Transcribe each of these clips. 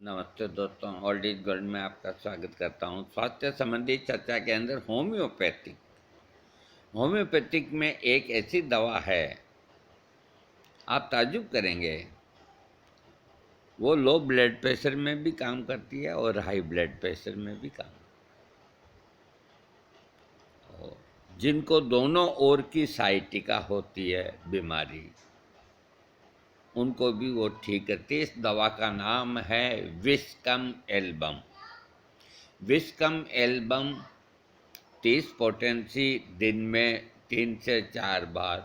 नमस्ते दोस्तों, old is gold में आपका स्वागत करता हूं। स्वास्थ्य संबंधी चर्चा के अंदर होम्योपैथिक में एक ऐसी दवा है, आप ताज्जुब करेंगे। वो लो ब्लड प्रेशर में भी काम करती है और हाई ब्लड प्रेशर में भी काम और जिनको दोनों ओर की साइटिका होती है बीमारी, उनको भी वो ठीक करती है। इस दवा का नाम है Viscum album. Viscum album 30 potency दिन में 3 से 4 बार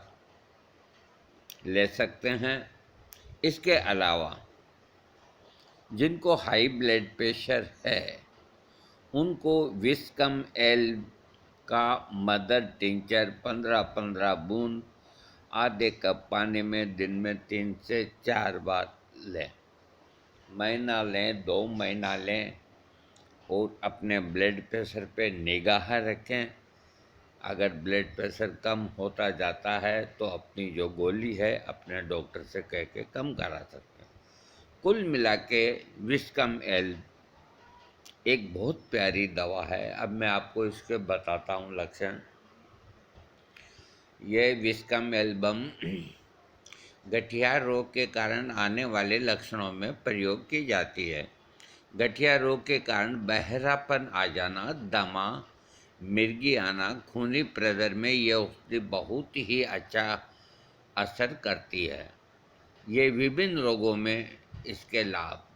ले सकते हैं। इसके अलावा जिनको हाई ब्लड प्रेशर है, उनको विस्कम एल का मदर टिंचर 15-15 बूंद आधे कप पानी में दिन में 3 से 4 बार लें। महीना लें, 2 महीना लें और अपने ब्लड प्रेशर पे निगाह रखें। अगर ब्लड प्रेशर कम होता जाता है तो अपनी जो गोली है अपने डॉक्टर से कह के कम करा सकते हैं। कुल मिला के विस्कम एल एक बहुत प्यारी दवा है। अब मैं आपको इसके बताता हूँ लक्षण। ये विस्कम एल्बम गठिया रोग के कारण आने वाले लक्षणों में प्रयोग की जाती है। गठिया रोग के कारण बहरापन आ जाना, दमा, मिर्गी आना, खूनी प्रदर में यह औषधि बहुत ही अच्छा असर करती है। ये विभिन्न रोगों में इसके लाभ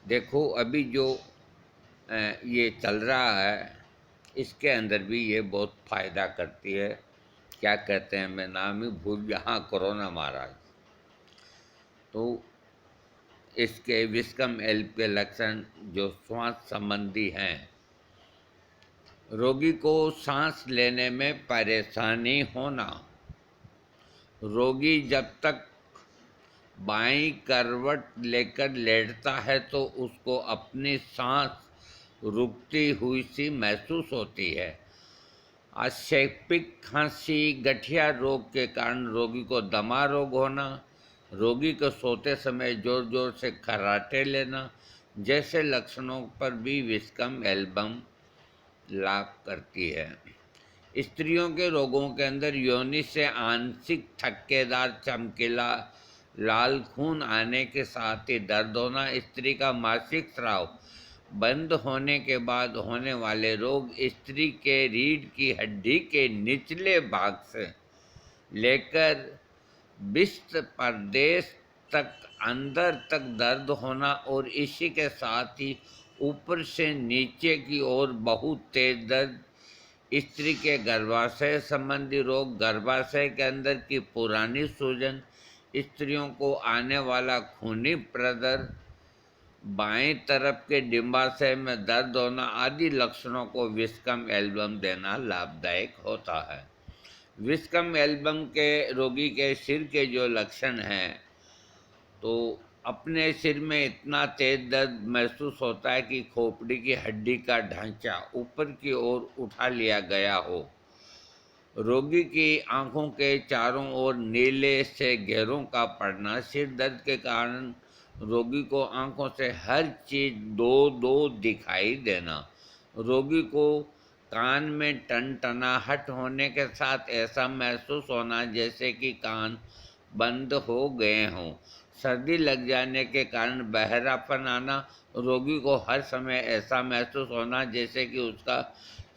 देखो। अभी जो ये चल रहा है, इसके अंदर भी ये बहुत फ़ायदा करती है। क्या कहते हैं, मैं नाम ही भूल गया, हाँ, कोरोना महाराज। तो इसके विस्कम एल के लक्षण जो श्वास संबंधी हैं, रोगी को सांस लेने में परेशानी होना, रोगी जब तक बाईं करवट लेकर लेटता है तो उसको अपनी सांस रुकती हुई सी महसूस होती है। आक्षेपिक खांसी, गठिया रोग के कारण रोगी को दमा रोग होना, रोगी को सोते समय जोर जोर से खर्राटे लेना जैसे लक्षणों पर भी विस्कम एल्बम लाभ करती है। स्त्रियों के रोगों के अंदर योनि से आंशिक थक्केदार, चमकीला लाल खून आने के साथ ही दर्द होना, स्त्री का मासिक स्राव बंद होने के बाद होने वाले रोग, स्त्री के रीढ़ की हड्डी के निचले भाग से लेकर विष्ट प्रदेश तक अंदर तक दर्द होना और इसी के साथ ही ऊपर से नीचे की ओर बहुत तेज दर्द, स्त्री के गर्भाशय संबंधी रोग, गर्भाशय के अंदर की पुरानी सूजन, स्त्रियों को आने वाला खूनी प्रदर, बाएं तरफ के डिंबाशय में दर्द होना आदि लक्षणों को विस्कम एल्बम देना लाभदायक होता है। विस्कम एल्बम के रोगी के सिर के जो लक्षण हैं, तो अपने सिर में इतना तेज दर्द महसूस होता है कि खोपड़ी की हड्डी का ढांचा ऊपर की ओर उठा लिया गया हो। रोगी की आंखों के चारों ओर नीले से घेरों का पड़ना, सिर दर्द के कारण रोगी को आंखों से हर चीज दो दो दिखाई देना, रोगी को कान में टनटनाहट होने के साथ ऐसा महसूस होना जैसे कि कान बंद हो गए हों, सर्दी लग जाने के कारण बहरापन आना, रोगी को हर समय ऐसा महसूस होना जैसे कि उसका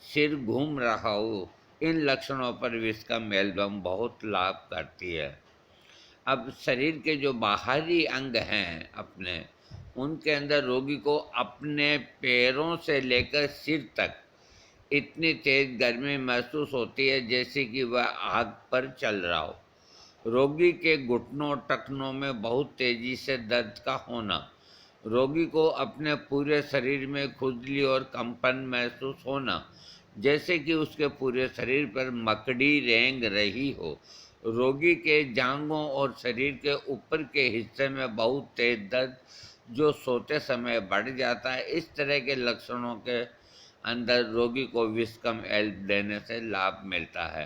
सिर घूम रहा हो। इन लक्षणों पर विस्कम एल्बम बहुत लाभ करती है। अब शरीर के जो बाहरी अंग हैं अपने, उनके अंदर रोगी को अपने पैरों से लेकर सिर तक इतनी तेज गर्मी महसूस होती है जैसे कि वह आग पर चल रहा हो। रोगी के घुटनों टखनों में बहुत तेजी से दर्द का होना, रोगी को अपने पूरे शरीर में खुजली और कंपन महसूस होना जैसे कि उसके पूरे शरीर पर मकड़ी रेंग रही हो, रोगी के जांघों और शरीर के ऊपर के हिस्से में बहुत तेज दर्द जो सोते समय बढ़ जाता है। इस तरह के लक्षणों के अंदर रोगी को विस्कम एल्ब देने से लाभ मिलता है।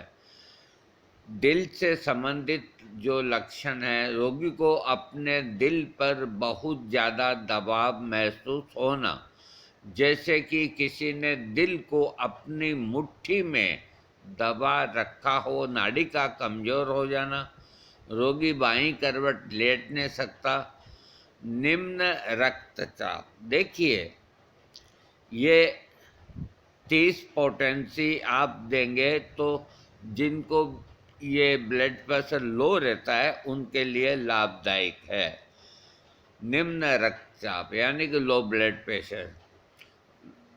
दिल से संबंधित जो लक्षण है, रोगी को अपने दिल पर बहुत ज़्यादा दबाव महसूस होना, जैसे कि किसी ने दिल को अपनी मुट्ठी में दबा रखा हो, नाड़ी का कमज़ोर हो जाना, रोगी बाईं करवट लेट नहीं सकता, निम्न रक्तचाप। देखिए, ये 30 पोटेंसी आप देंगे तो जिनको ये ब्लड प्रेशर लो रहता है उनके लिए लाभदायक है। निम्न रक्तचाप यानी कि low blood pressure.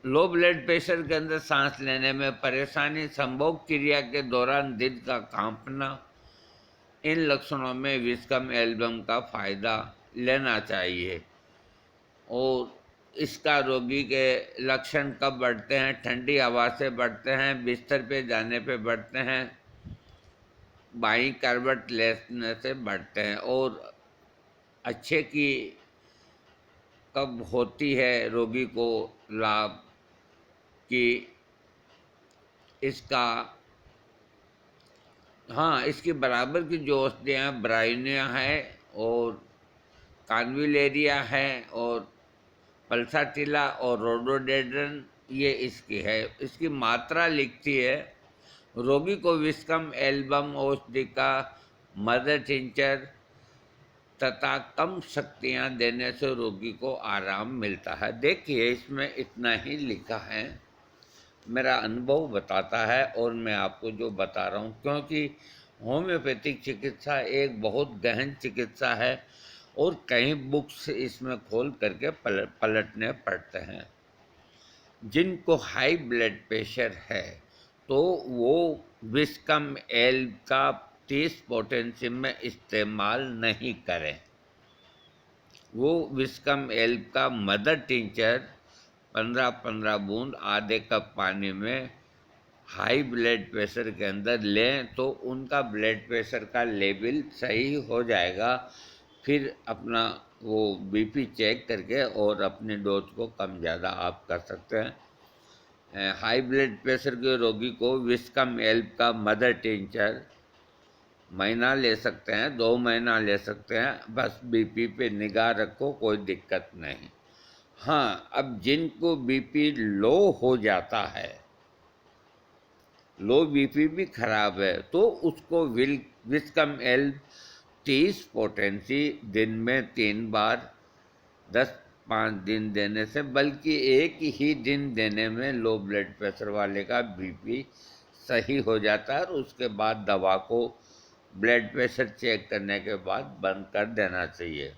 Low blood pressure के अंदर सांस लेने में परेशानी, संभोग क्रिया के दौरान दिल का कांपना, इन लक्षणों में विस्कम एल्बम का फायदा लेना चाहिए। और इसका रोगी के लक्षण कब बढ़ते हैं? ठंडी हवा से बढ़ते हैं, बिस्तर पे जाने पे बढ़ते हैं, बाईं करवट लेने से बढ़ते हैं। और अच्छे की कब होती है रोगी को लाभ कि इसका इसकी बराबर की जो औषधियाँ ब्राइनिया है और कान्विलेरिया है और पल्साटिला और रोडोडेड्रन, ये इसकी है। इसकी मात्रा लिखती है, रोगी को विस्कम एल्बम औषधि का मदर टिंचर तथा कम शक्तियाँ देने से रोगी को आराम मिलता है। देखिए, इसमें इतना ही लिखा है, मेरा अनुभव बताता है और मैं आपको जो बता रहा हूँ, क्योंकि होम्योपैथिक चिकित्सा एक बहुत गहन चिकित्सा है और कई बुक्स इसमें खोल करके पलटने पड़ते हैं। जिनको हाई ब्लड प्रेशर है तो वो विस्कम एल का 30 पोटेंसी में इस्तेमाल नहीं करें। वो विस्कम एल का मदर टिंचर 15-15 बूंद आधे कप पानी में हाई ब्लड प्रेशर के अंदर लें तो उनका ब्लड प्रेशर का लेवल सही हो जाएगा। फिर अपना वो बीपी चेक करके और अपनी डोज को कम ज़्यादा आप कर सकते हैं। हाई ब्लड प्रेशर के रोगी को विस्कम एल्ब का मदर टिंचर महीना ले सकते हैं, 2 महीना ले सकते हैं, बस बीपी पे निगाह रखो, कोई दिक्कत नहीं। हाँ, अब जिनको बीपी लो हो जाता है, लो बीपी भी खराब है, तो उसको विस्कम एल्ब 30 पोटेंसी दिन में 3 बार 10-5 दिन देने से, बल्कि एक ही दिन देने में लो ब्लड प्रेशर वाले का बीपी सही हो जाता है और उसके बाद दवा को ब्लड प्रेशर चेक करने के बाद बंद कर देना चाहिए।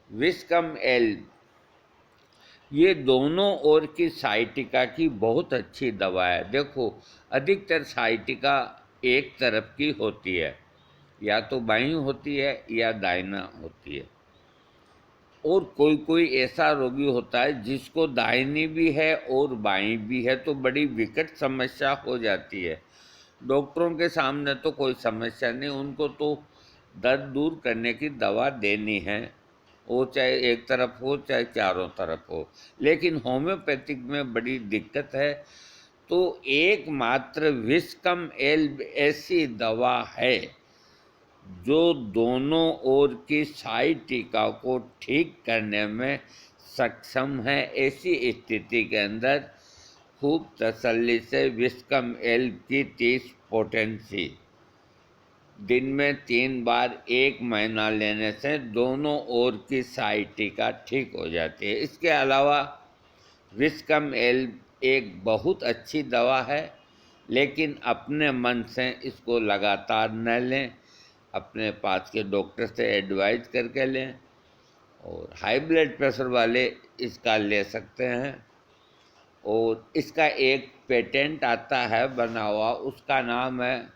विस्कम एल्ब ये दोनों ओर की साइटिका की बहुत अच्छी दवा है। देखो, अधिकतर साइटिका एक तरफ की होती है, या तो बाईं होती है या दाहिना होती है, और कोई कोई ऐसा रोगी होता है जिसको दाहिनी भी है और बाईं भी है, तो बड़ी विकट समस्या हो जाती है। डॉक्टरों के सामने तो कोई समस्या नहीं, उनको तो दर्द दूर करने की दवा देनी है, वो चाहे एक तरफ हो चाहे चारों तरफ हो। लेकिन होम्योपैथिक में बड़ी दिक्कत है, तो एकमात्र विस्कम एल्ब ऐसी दवा है जो दोनों ओर की साइटिका को ठीक करने में सक्षम है। ऐसी स्थिति के अंदर खूब तसल्ली से विस्कम एल्ब की 30 पोटेंसी दिन में 3 बार 1 महीना लेने से दोनों ओर की साइटिका ठीक हो जाती है। इसके अलावा विस्कम एल्ब एक बहुत अच्छी दवा है, लेकिन अपने मन से इसको लगातार न लें, अपने पास के डॉक्टर से एडवाइज करके लें। और हाई ब्लड प्रेशर वाले इसका ले सकते हैं, और इसका एक पेटेंट आता है बना हुआ, उसका नाम है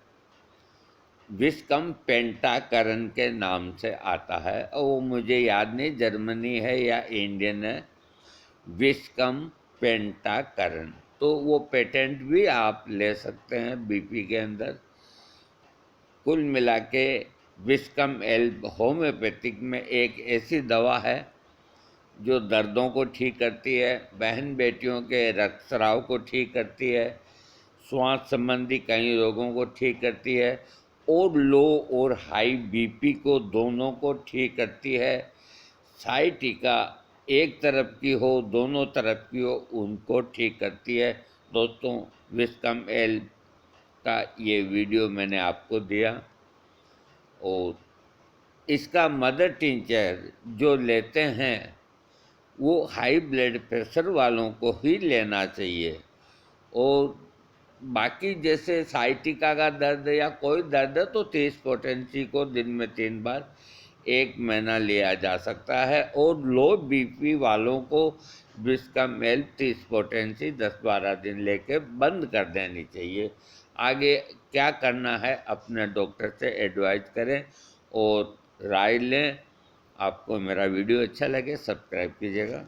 विस्कम पेंटाकरन के नाम से आता है, और वो मुझे याद नहीं जर्मनी है या इंडियन है, विस्कम पेंटाकरन। तो वो पेटेंट भी आप ले सकते हैं बीपी के अंदर। कुल मिला के विस्कम एल्ब होम्योपैथिक में एक ऐसी दवा है जो दर्दों को ठीक करती है, बहन बेटियों के रक्तस्राव को ठीक करती है, श्वास संबंधी कई रोगों को ठीक करती है, और लो और हाई बीपी को दोनों को ठीक करती है। साइटिका एक तरफ की हो दोनों तरफ की हो उनको ठीक करती है। दोस्तों, विस्कम एल का ये वीडियो मैंने आपको दिया, और इसका मदर टिंचर जो लेते हैं वो हाई ब्लड प्रेशर वालों को ही लेना चाहिए। और बाकी जैसे साइटिका का दर्द या कोई दर्द है तो 30 पोटेंसी को दिन में 3 बार 1 महीना लिया जा सकता है। और लो बीपी वालों को विस्कम एल 30 पोटेंसी 10-12 दिन लेके बंद कर देनी चाहिए। आगे क्या करना है अपने डॉक्टर से एडवाइस करें और राय लें। आपको मेरा वीडियो अच्छा लगे सब्सक्राइब कीजिएगा।